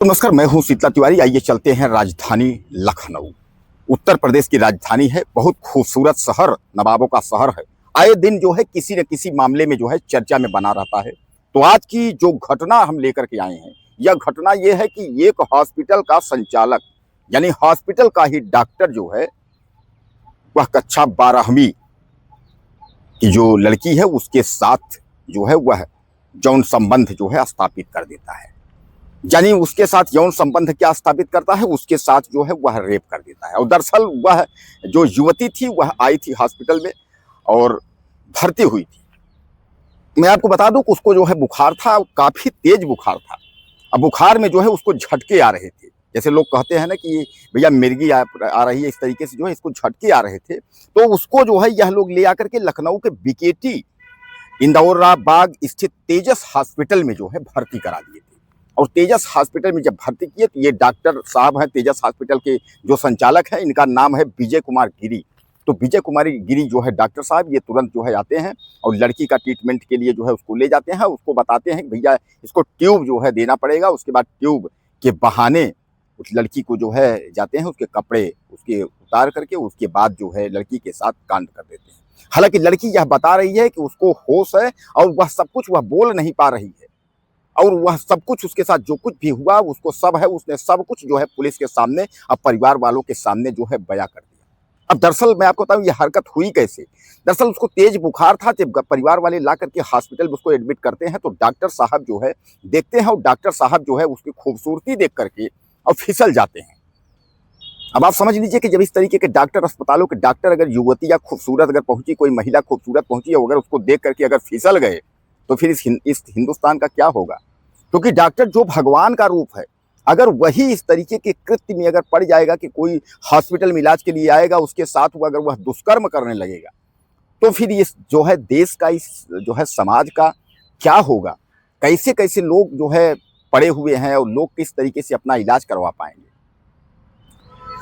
तो नमस्कार, मैं हूं शीतला तिवारी। आइए चलते हैं राजधानी लखनऊ। उत्तर प्रदेश की राजधानी है, बहुत खूबसूरत शहर, नवाबों का शहर है। आए दिन जो है किसी न किसी मामले में जो है चर्चा में बना रहता है। तो आज की जो घटना हम लेकर के आए हैं, यह घटना ये है कि एक हॉस्पिटल का संचालक यानी हॉस्पिटल का ही डॉक्टर जो है, वह कक्षा 12वीं की जो लड़की है उसके साथ जो है वह यौन संबंध जो है स्थापित कर देता है। यानी उसके साथ यौन संबंध क्या स्थापित करता है, उसके साथ जो है वह रेप कर देता है। और दरअसल वह जो युवती थी वह आई थी हॉस्पिटल में और भर्ती हुई थी। मैं आपको बता दूं कि उसको जो है बुखार था, काफी तेज बुखार था। अब बुखार में जो है उसको झटके आ रहे थे, जैसे लोग कहते हैं ना कि भैया मिर्गी आ रही है, इस तरीके से जो है इसको झटके आ रहे थे। तो उसको जो है यह लोग ले आकर के लखनऊ के बीकेटी इंदौराबाग स्थित तेजस हॉस्पिटल में जो है भर्ती करा दिए थे। और तेजस हॉस्पिटल में जब भर्ती किए तो ये डॉक्टर साहब हैं तेजस हॉस्पिटल के जो संचालक हैं, इनका नाम है विजय कुमार गिरी। तो विजय कुमार गिरी जो है डॉक्टर साहब, ये तुरंत जो है आते हैं और लड़की का ट्रीटमेंट के लिए जो है उसको ले जाते हैं। उसको बताते हैं कि भैया इसको ट्यूब जो है देना पड़ेगा। उसके बाद ट्यूब के बहाने उस लड़की को जो है जाते हैं, उसके कपड़े उसके उतार करके उसके बाद जो है लड़की के साथ कांड कर देते हैं। हालांकि लड़की यह बता रही है कि उसको होश है और वह सब कुछ वह बोल नहीं पा रही है, और वह सब कुछ उसके साथ जो कुछ भी हुआ उसको सब है, उसने सब कुछ जो है पुलिस के सामने अब परिवार वालों के सामने जो है बयां कर दिया। अब दरअसल मैं आपको बताऊं ये हरकत हुई कैसे। दरअसल उसको तेज बुखार था। जब परिवार वाले ला करके हॉस्पिटल में उसको एडमिट करते हैं तो डॉक्टर साहब जो है देखते हैं, और डॉक्टर साहब जो है उसकी खूबसूरती देख करके और फिसल जाते हैं। अब आप समझ लीजिए कि जब इस तरीके के डॉक्टर, अस्पतालों के डॉक्टर, अगर युवती या खूबसूरत अगर पहुंची, कोई महिला खूबसूरत पहुंची और अगर उसको देख करके अगर फिसल गए तो फिर इस हिंदुस्तान का क्या होगा। क्योंकि डॉक्टर जो भगवान का रूप है, अगर वही इस तरीके के कृत्य में अगर पड़ जाएगा कि कोई हॉस्पिटल में इलाज के लिए आएगा, उसके साथ वो अगर वह दुष्कर्म करने लगेगा, तो फिर इस जो है देश का, इस जो है समाज का क्या होगा। कैसे कैसे लोग जो है पड़े हुए हैं और लोग किस तरीके से अपना इलाज करवा पाएंगे।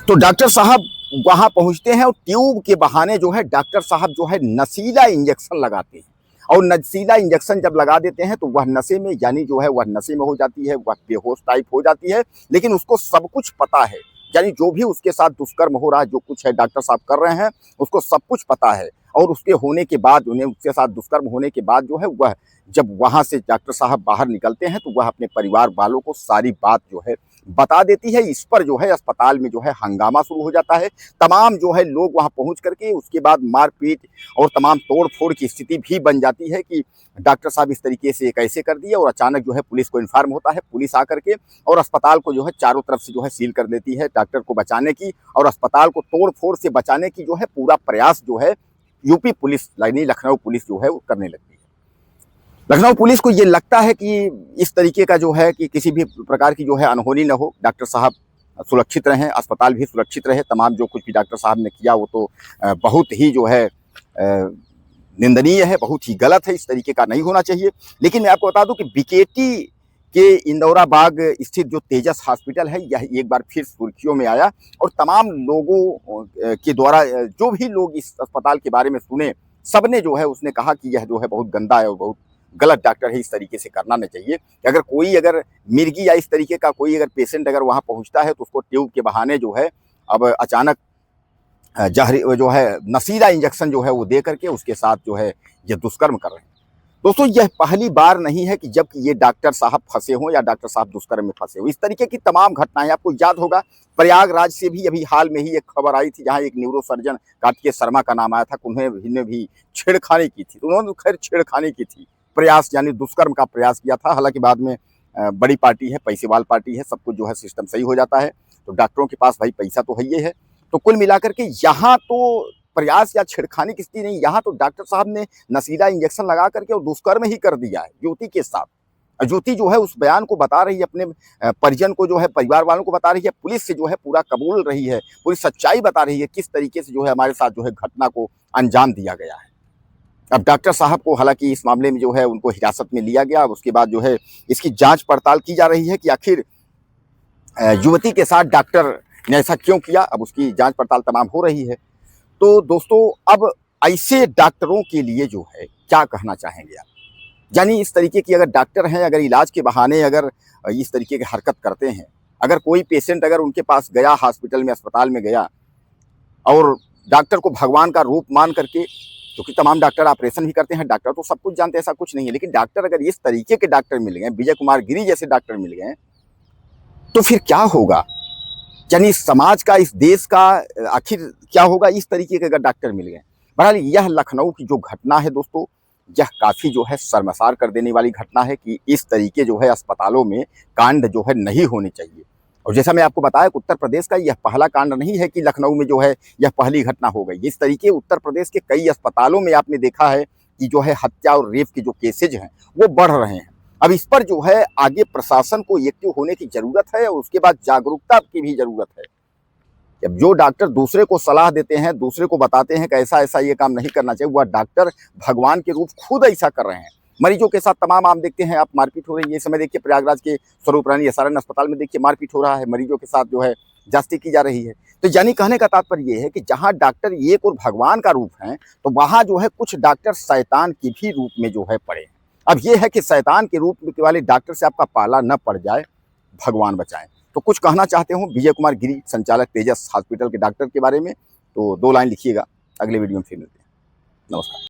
तो डॉक्टर साहब वहां पहुंचते हैं और ट्यूब के बहाने जो है डॉक्टर साहब जो है नशीला इंजेक्शन लगाते हैं। और नशीला इंजेक्शन जब लगा देते हैं तो वह नशे में, यानी जो है वह नशे में हो जाती है, वह बेहोश टाइप हो जाती है। लेकिन उसको सब कुछ पता है, यानी जो भी उसके साथ दुष्कर्म हो रहा है, जो कुछ है डॉक्टर साहब कर रहे हैं, उसको सब कुछ पता है। और उसके होने के बाद, उन्हें उसके साथ दुष्कर्म होने के बाद जो है वह जब वहां से डॉक्टर साहब बाहर निकलते हैं तो वह अपने परिवार वालों को सारी बात जो है बता देती है। इस पर जो है अस्पताल में जो है हंगामा शुरू हो जाता है। तमाम जो है लोग वहां पहुंच करके उसके बाद मारपीट और तमाम तोड़ फोड़ की स्थिति भी बन जाती है कि डॉक्टर साहब इस तरीके से कैसे कर दिए। और अचानक जो है पुलिस को इन्फॉर्म होता है, पुलिस आकर के और अस्पताल को जो है चारों तरफ से जो है सील कर देती है डॉक्टर को बचाने की, और अस्पताल को तोड़ फोड़ से बचाने की जो है पूरा प्रयास जो है यूपी पुलिस यानी लखनऊ पुलिस जो है वो करने लगती है। लखनऊ पुलिस को ये लगता है कि इस तरीके का जो है कि किसी भी प्रकार की जो है अनहोनी न हो, डॉक्टर साहब सुरक्षित रहें, अस्पताल भी सुरक्षित रहे। तमाम जो कुछ भी डॉक्टर साहब ने किया वो तो बहुत ही जो है निंदनीय है, बहुत ही गलत है, इस तरीके का नहीं होना चाहिए। लेकिन मैं आपको बता दूं कि बीकेटी के इंदौराबाग स्थित जो तेजस हॉस्पिटल है, यह एक बार फिर सुर्खियों में आया। और तमाम लोगों के द्वारा जो भी लोग इस अस्पताल के बारे में सुने, सबने जो है उसने कहा कि यह जो है बहुत गंदा है और बहुत गलत डॉक्टर है, इस तरीके से करना नहीं चाहिए। कि अगर कोई अगर मिर्गी या इस तरीके का कोई अगर पेशेंट अगर वहां पहुंचता है तो उसको ट्यूब के बहाने जो है अब अचानक जहरी जो है नशीला इंजेक्शन जो है वो दे करके उसके साथ जो है ये दुष्कर्म कर रहे हैं। दोस्तों यह पहली बार नहीं है कि जब ये डॉक्टर साहब फंसे हों या डॉक्टर साहब दुष्कर्म में फंसे हों। इस तरीके की तमाम घटनाएं आपको याद होगा, प्रयागराज से भी अभी हाल में ही एक खबर आई थी जहां एक न्यूरो सर्जन कार्तिकेय शर्मा का नाम आया था, उन्होंने भी छेड़खानी की थी। तो उन्होंने खैर छेड़खानी की थी, प्रयास यानी दुष्कर्म का प्रयास किया था। हालांकि बाद में बड़ी पार्टी है, पैसेवाल पार्टी है, सब कुछ जो है सिस्टम सही हो जाता है। तो डॉक्टरों के पास भाई पैसा तो है ही है। तो कुल मिलाकर के यहाँ तो प्रयास या छेड़खानी की स्थिति नहीं, यहाँ तो डॉक्टर साहब ने नशीला इंजेक्शन लगा करके और दुष्कर्म ही कर दिया है युवती के साथ। युवती जो है उस बयान को बता रही है, अपने परिजन को जो है, परिवार वालों को बता रही है, पुलिस से जो है पूरा कबूल रही है, पूरी सच्चाई बता रही है किस तरीके से जो है हमारे साथ जो है घटना को अंजाम दिया गया है। अब डॉक्टर साहब को हालांकि इस मामले में जो है उनको हिरासत में लिया गया। उसके बाद जो है इसकी जांच पड़ताल की जा रही है कि आखिर युवती के साथ डॉक्टर ने ऐसा क्यों किया। अब उसकी जांच पड़ताल तमाम हो रही है। तो दोस्तों अब ऐसे डॉक्टरों के लिए जो है क्या कहना चाहेंगे आप? यानी इस तरीके की अगर डॉक्टर हैं, अगर इलाज के बहाने अगर इस तरीके की हरकत करते हैं, अगर कोई पेशेंट अगर उनके पास गया, हॉस्पिटल में, अस्पताल में गया और डॉक्टर को भगवान का रूप मान करके, क्योंकि तमाम डॉक्टर ऑपरेशन भी करते हैं, डॉक्टर तो सब कुछ जानते हैं, ऐसा कुछ नहीं है, लेकिन डॉक्टर अगर इस तरीके के डॉक्टर मिल गए, विजय कुमार गिरी जैसे डॉक्टर मिल गए, तो फिर क्या होगा? यानी समाज का, इस देश का आखिर क्या होगा इस तरीके के अगर डॉक्टर मिल गए। बहरहाल यह लखनऊ की जो घटना है दोस्तों, यह काफ़ी जो है शर्मसार कर देने वाली घटना है कि इस तरीके जो है अस्पतालों में कांड जो है नहीं होने चाहिए। और जैसा मैं आपको बताया कि उत्तर प्रदेश का यह पहला कांड नहीं है कि लखनऊ में जो है यह पहली घटना हो गई। इस तरीके उत्तर प्रदेश के कई अस्पतालों में आपने देखा है कि जो है हत्या और रेप के जो केसेज हैं वो बढ़ रहे हैं। अब इस पर जो है आगे प्रशासन को एक्टिव होने की ज़रूरत है और उसके बाद जागरूकता की भी ज़रूरत है। अब जो डॉक्टर दूसरे को सलाह देते हैं, दूसरे को बताते हैं कि ऐसा-ऐसा ये काम नहीं करना चाहिए, वह डॉक्टर भगवान के रूप खुद ऐसा कर रहे हैं। मरीजों के साथ तमाम आप देखते हैं, आप मारपीट हो रही है। इस समय देखिए प्रयागराज के स्वरूप रानी एसआरएन अस्पताल में देखिए मारपीट हो रहा है, मरीजों के साथ जो है ज़्यादती की जा रही है। तो यानी कहने का तात्पर्य ये है कि जहाँ डॉक्टर एक और भगवान का रूप हैं, तो वहाँ जो है कुछ डॉक्टर शैतान के भी रूप में जो है पड़े हैं। अब ये है कि शैतान के रूप में वाले डॉक्टर से आपका पाला न पड़ जाए, भगवान बचाएँ। तो कुछ कहना चाहते हो विजय कुमार गिरी, संचालक तेजस हॉस्पिटल के डॉक्टर के बारे में? तो 2 लाइन लिखिएगा, अगले वीडियो में फिर मिलते हैं। नमस्कार।